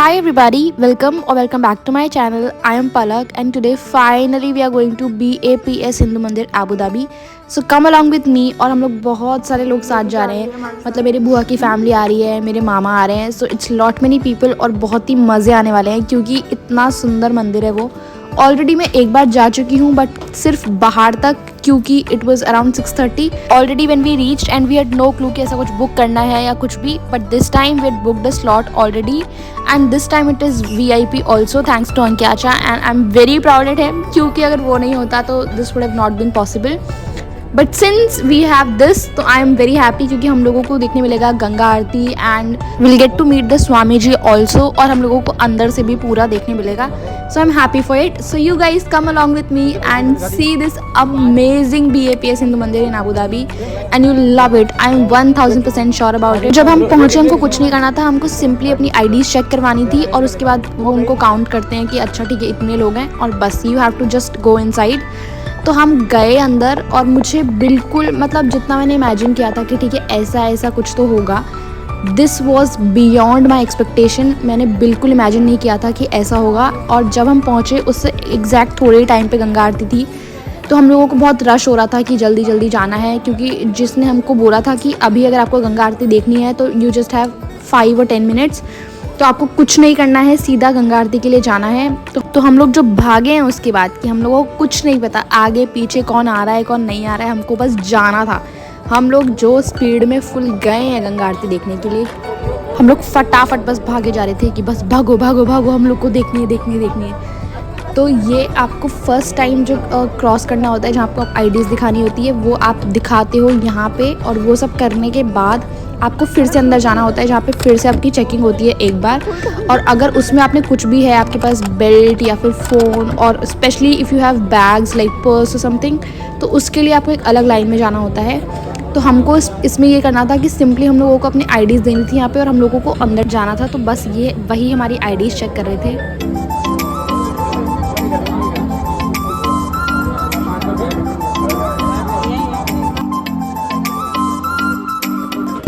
Hi everybody, welcome or welcome back to my channel. I am Palak and today finally we are going to BAPS Hindu Mandir Abu Dhabi. So come along with me और हम लोग बहुत सारे लोग साथ जा रहे हैं. मतलब मेरे बुआ की फैमिली आ रही है, मेरे मामा आ रहे हैं. So it's lot many people और बहुत ही मज़े आने वाले हैं क्योंकि इतना सुंदर मंदिर है वो. ऑलरेडी मैं एक बार जा चुकी हूँ बट सिर्फ बाहर तक क्योंकि it was around 6:30 already when we reached and we had no clue कि ऐसा कुछ बुक करना है या कुछ भी. But this time we had booked a slot already and this time it is VIP also thanks to अंक्याचा and I am very proud at him क्योंकि अगर वो नहीं होता तो this would have not been possible. But since we have this तो आई am very happy क्योंकि हम लोगों को देखने मिलेगा Ganga Aarti and will get to meet the swami ji also और हम लोगों को अंदर से भी पूरा देखने मिलेगा. So I am happy for it. So you guys come along with me and see this amazing BAPS Hindu mandir in Abu Dhabi and you love it. I am 1000% sure about it. जब हम पहुंचे हमको कुछ नहीं करना था, हमको सिंपली अपनी IDs चेक करवानी थी और उसके बाद वो उनको काउंट करते हैं कि अच्छा ठीक है इतने लोग हैं और बस you have to just go inside. तो हम गए अंदर और मुझे बिल्कुल मतलब जितना मैंने इमेजिन किया था कि ठीक है ऐसा ऐसा कुछ तो होगा, this was beyond my expectation. मैंने बिल्कुल इमेजिन नहीं किया था कि ऐसा होगा. और जब हम पहुँचे उससे एग्जैक्ट थोड़े टाइम पे गंगा आरती थी तो हम लोगों को बहुत रश हो रहा था कि जल्दी जल्दी जाना है क्योंकि जिसने हमको बोला था कि अभी अगर आपको गंगा आरती देखनी है तो you just have 5 or 10 minutes. तो आपको कुछ नहीं करना है, सीधा गंगा आरती के लिए जाना है. तो हम लोग जो भागे हैं उसके बाद कि हम लोगों को कुछ नहीं पता आगे पीछे कौन आ रहा है कौन नहीं आ रहा है, हमको बस जाना था. हम लोग जो स्पीड में फुल गए हैं गंगा आरती देखने के लिए, हम लोग फटाफट बस भागे जा रहे थे कि बस भागो भागो भागो हम लोग को देखनी है देखनी है देखनी है. तो ये आपको फर्स्ट टाइम जो क्रॉस करना होता है जहाँ आपको IDs दिखानी होती है वो आप दिखाते हो यहाँ पे और वो सब करने के बाद आपको फिर से अंदर जाना होता है जहाँ पे फिर से आपकी चेकिंग होती है एक बार. और अगर उसमें आपने कुछ भी है आपके पास बेल्ट या फिर फ़ोन और specially if you have bags like purse और समथिंग तो उसके लिए आपको एक अलग लाइन में जाना होता है. तो हमको इसमें ये करना था कि सिंपली हम लोगों को अपनी IDs देनी थी यहाँ पे और हम लोगों को अंदर जाना था. तो बस ये वही हमारी IDs चेक कर रहे थे.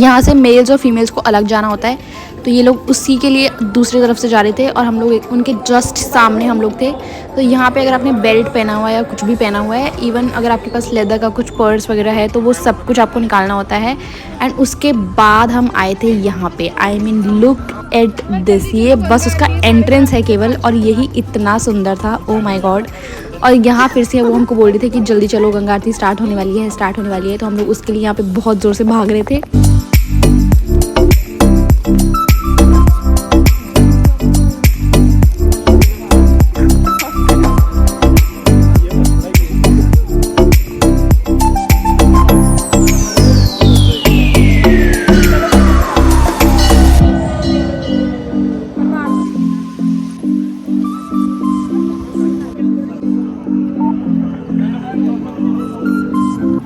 यहाँ से मेल्स और फीमेल्स को अलग जाना होता है. तो ये लोग उसी के लिए दूसरी तरफ से जा रहे थे और हम लोग उनके जस्ट सामने हम लोग थे. तो यहाँ पे अगर आपने बेल्ट पहना हुआ है या कुछ भी पहना हुआ है, इवन अगर आपके पास लेदर का कुछ पर्स वगैरह है तो वो सब कुछ आपको निकालना होता है. एंड उसके बाद हम आए थे यहाँ पे. I mean look at this. ये बस उसका एंट्रेंस है केवल और यही इतना सुंदर था. ओ माई गॉड. और यहाँ फिर से वो हमको बोल रहे थे कि जल्दी चलो गंगा आरती स्टार्ट होने वाली है स्टार्ट होने वाली है. तो हम लोग उसके लिए यहाँ पे बहुत ज़ोर से भाग रहे थे.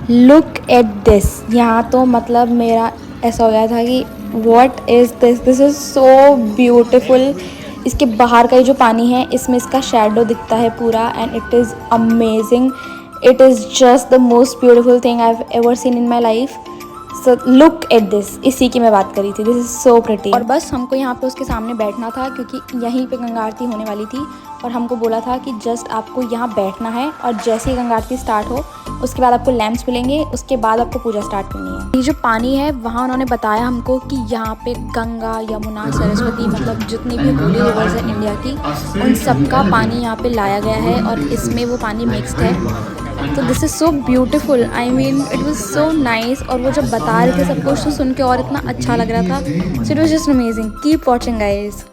Look at this. यहाँ तो मतलब मेरा ऐसा हो गया था कि what is this, this is so beautiful. इसके बाहर का ही जो पानी है इसमें इसका शैडो दिखता है पूरा and it is amazing. It is just the most beautiful thing I have ever seen in my life. So look at this. इसी की मैं बात करी थी. This is so pretty. और बस हमको यहाँ पे उसके सामने बैठना था क्योंकि यहीं पे गंगा आरती होने वाली थी और हमको बोला था कि जस्ट आपको यहाँ बैठना है और जैसे ही गंगा आरती स्टार्ट हो उसके बाद आपको लैंप्स मिलेंगे, उसके बाद आपको पूजा स्टार्ट करनी है. ये जो पानी है वहाँ उन्होंने बताया हमको कि यहाँ पे गंगा यमुना सरस्वती मतलब जितनी भी होली रिवर्स है इंडिया की उन सबका पानी यहाँ पे लाया गया है और इसमें वो पानी मिक्सड है. तो this is so beautiful. I mean it was so nice. और वो जब बता रहे थे सब कुछ तो सुन के और इतना अच्छा लग रहा था. So it was just amazing. Keep watching guys.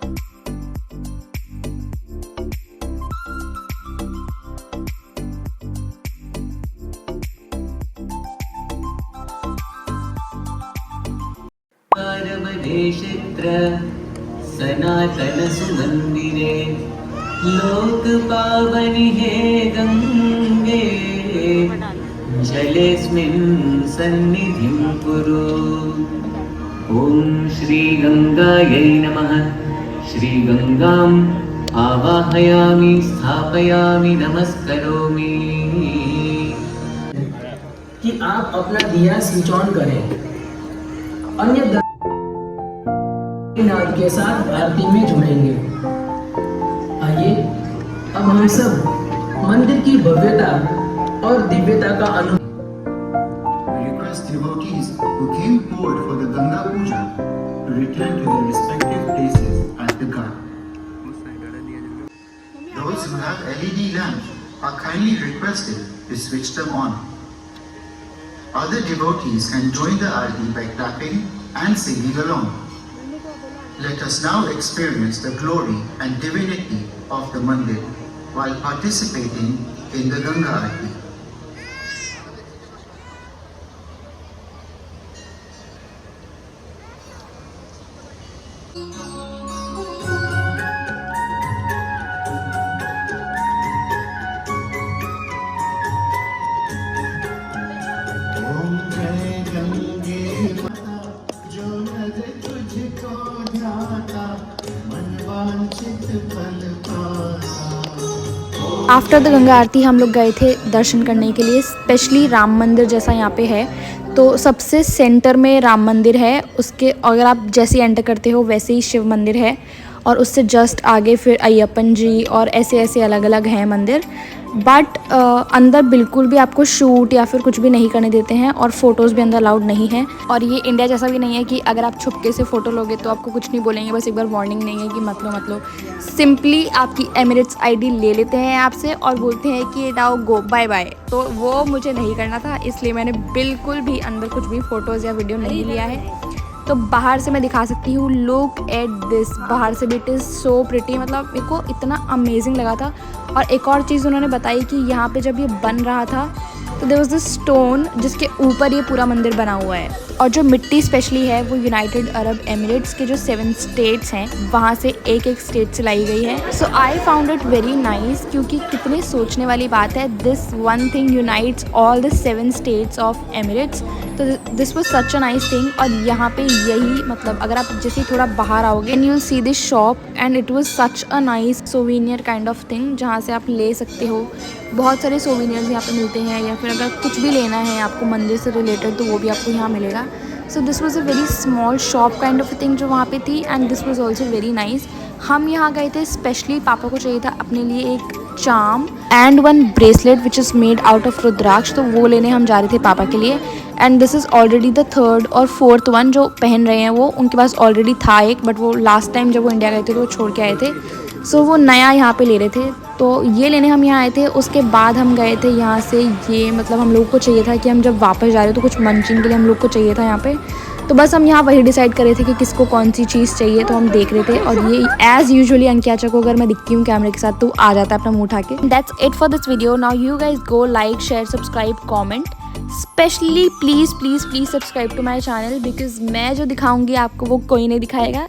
सनातन सुमंदिरे लोक पावनि हे गंगे जलेस्मिन् सन्निधिं कुरु. ओम श्री गंगायै नमः. श्री गंगाम् आवाहयामि स्थापयामि नमस्करोमि. कि आप अपना दिया स्विच ऑन करें. अन्य नाद के साथ आरती में जुड़ेंगे। आइए अब हम सब मंदिर की भव्यता और दिव्यता का अनुभव। We request devotees who came forward for the Ganga Puja to return to their respective places at the ghat. Those who have LED lamps are kindly requested to switch them on. Other devotees can join the aarti by clapping and singing along. Let us now experience the glory and divinity of the mandir while participating in the Ganga Aarti. ओम जय गंगे माता, जो नर तुझको ध्याता, मन वांछित फल पाता। After the Ganga आरती हम लोग गए थे दर्शन करने के लिए, स्पेशली राम मंदिर जैसा यहाँ पे है। तो सबसे सेंटर में राम मंदिर है, उसके अगर आप जैसे एंटर करते हो वैसे ही शिव मंदिर है, और उससे जस्ट आगे फिर अय्यप्पन जी और ऐसे ऐसे अलग अलग हैं मंदिर। बट अंदर बिल्कुल भी आपको शूट या फिर कुछ भी नहीं करने देते हैं, और फ़ोटोज़ भी अंदर अलाउड नहीं है। और ये इंडिया जैसा भी नहीं है कि अगर आप छुपके से फ़ोटो लोगे तो आपको कुछ नहीं बोलेंगे, बस एक बार वार्निंग नहीं है कि मत लो। सिंपली आपकी एमिरेट्स आईडी ले लेते हैं आपसे और बोलते हैं कि नाउ गो बाय बाय। तो वो मुझे नहीं करना था, इसलिए मैंने बिल्कुल भी अंदर कुछ भी फ़ोटोज़ या वीडियो नहीं लिया है। तो बाहर से मैं दिखा सकती हूँ, लुक एट दिस। बाहर से भी इट इज़ सो प्रिटी, मतलब मेरे को इतना अमेजिंग लगा था। और एक और चीज़ उन्होंने बताई कि यहाँ पे जब ये बन रहा था तो देयर वाज दिस स्टोन जिसके ऊपर ये पूरा मंदिर बना हुआ है। और जो मिट्टी स्पेशली है वो यूनाइटेड अरब एमिरेट्स के जो 7 स्टेट्स हैं वहाँ से एक स्टेट से लाई गई है। So I found it very nice, क्योंकि कितने सोचने वाली बात है, this one thing unites all the 7 states of Emirates. तो this was such a nice thing. और यहाँ पे यही मतलब अगर आप जैसे ही थोड़ा बाहर आओगे and you will see this shop, and it was such a nice souvenir kind of thing, जहाँ से आप ले सकते हो। बहुत सारे सोवेनियर्स यहाँ पे मिलते हैं, या फिर अगर कुछ भी लेना है आपको मंदिर से रिलेटेड तो वो भी आपको यहाँ मिलेगा। So this was a very small shop kind of thing जो वहाँ पे थी, and this was also very nice. हम यहाँ गए थे स्पेशली, पापा को चाहिए था अपने लिए एक charm and one bracelet which is made out of rudraksha, तो वो लेने हम जा रहे थे पापा के लिए। And this is already the 3rd और 4th वन जो पहन रहे हैं वो, उनके पास ऑलरेडी था एक, बट वो लास्ट टाइम जब वो इंडिया गए थे तो वो छोड़ के आए थे। सो वो नया यहाँ पे ले रहे थे, तो ये लेने हम यहाँ आए थे। उसके बाद हम गए थे यहाँ से, ये मतलब हम लोग को चाहिए था कि हम जब वापस जा रहे हो तो कुछ मंचिंग के लिए हम लोग को चाहिए था यहाँ पे। तो बस हम यहाँ वही डिसाइड कर रहे थे कि किसको कौन सी चीज़ चाहिए, तो हम देख रहे थे। और ये एज़ यूजुअली अंकियाचा को अगर मैं दिखती हूँ कैमरे के साथ तो आ जाता है अपना मुँह उठा के। That's it for this video. Now you guys go like, share, subscribe, comment. Specially please subscribe to my channel, because मैं जो दिखाऊंगी आपको वो कोई नहीं दिखाएगा।